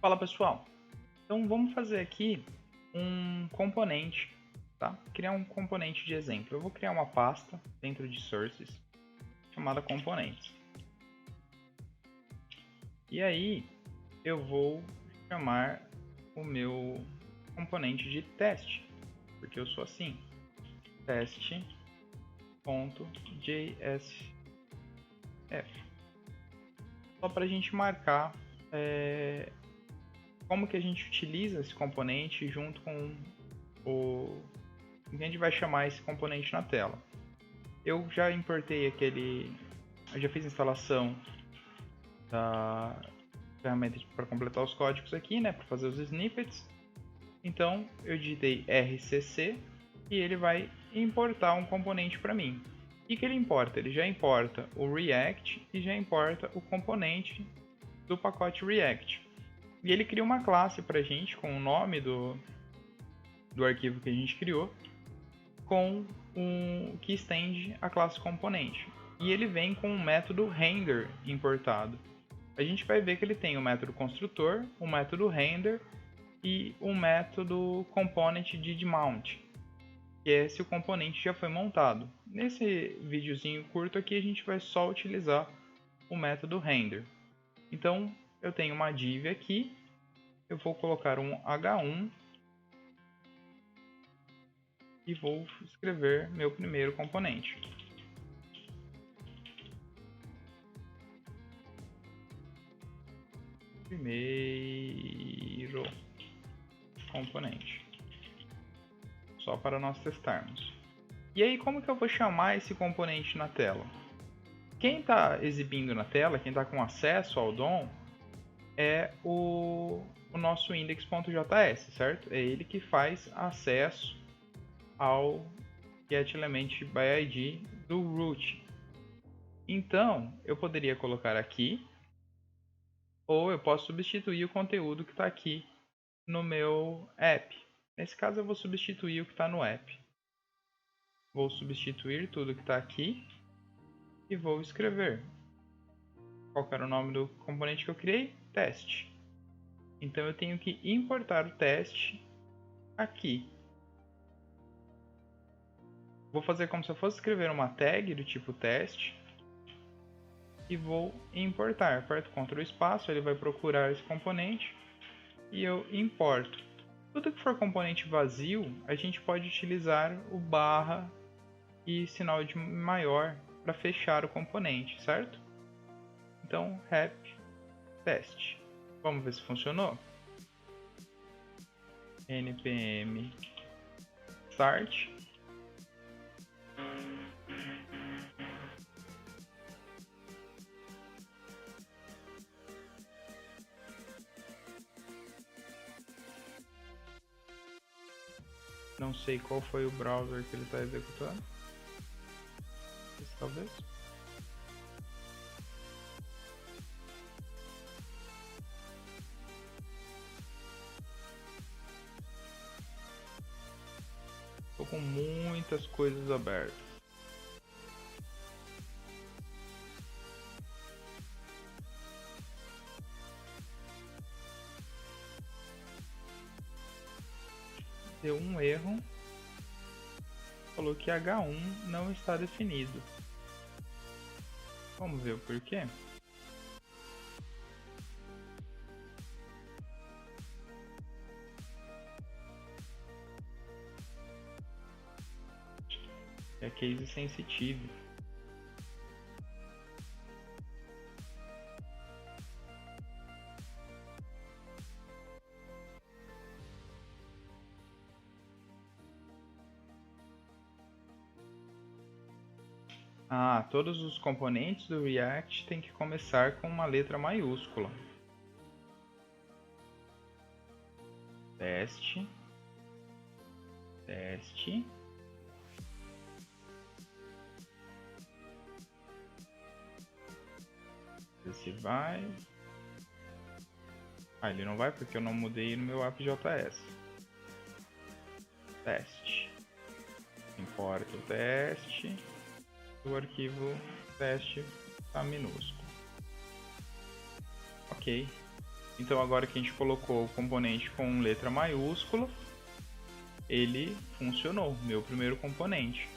Fala pessoal, então vamos fazer aqui um componente, tá? Criar um componente de exemplo. Eu vou criar uma pasta dentro de sources chamada componentes. E aí eu vou chamar o meu componente de teste, porque eu sou assim, teste.jsf. Só para a gente marcar como que a gente utiliza esse componente junto com o que a gente vai chamar esse componente na tela. Eu já importei eu já fiz a instalação da ferramenta para completar os códigos aqui, né, para fazer os snippets. Então eu digitei RCC e ele vai importar um componente para mim. O que ele importa? Ele já importa o React e já importa o componente do pacote React. E ele cria uma classe para a gente com o nome do arquivo que a gente criou, com que estende a classe componente. E ele vem com o método render importado. A gente vai ver que ele tem o método construtor, o método render e o método component didMount, que é se o componente já foi montado. Nesse videozinho curto aqui a gente vai só utilizar o método render. Então eu tenho uma div aqui, eu vou colocar um h1 e vou escrever meu primeiro componente. Primeiro componente. Só para nós testarmos. E aí, como que eu vou chamar esse componente na tela? Quem está exibindo na tela, quem está com acesso ao DOM, é o nosso index.js, certo? É ele que faz acesso ao getElementById do root. Então, eu poderia colocar aqui, ou eu posso substituir o conteúdo que está aqui no meu app. Nesse caso, eu vou substituir o que está no app. Vou substituir tudo que está aqui e vou escrever. Qual era o nome do componente que eu criei? Teste. Então eu tenho que importar o teste aqui. Vou fazer como se eu fosse escrever uma tag do tipo teste e vou importar. Aperto Ctrl espaço, ele vai procurar esse componente e eu importo. Tudo que for componente vazio, a gente pode utilizar o barra e sinal de maior para fechar o componente, certo? Então, rep teste. Vamos ver se funcionou? npm start. Não sei qual foi o browser que ele está executando. Esse, talvez. Estou com muitas coisas abertas. Deu um erro. Falou que H1 não está definido. Vamos ver o porquê. É case sensitive. Ah, todos os componentes do React têm que começar com uma letra maiúscula. Teste. Teste. Esse vai. Ah, ele não vai porque eu não mudei no meu app.js. Teste. Importa o teste. O arquivo teste está minúsculo. Ok. Então agora que a gente colocou o componente com letra maiúscula, ele funcionou, meu primeiro componente.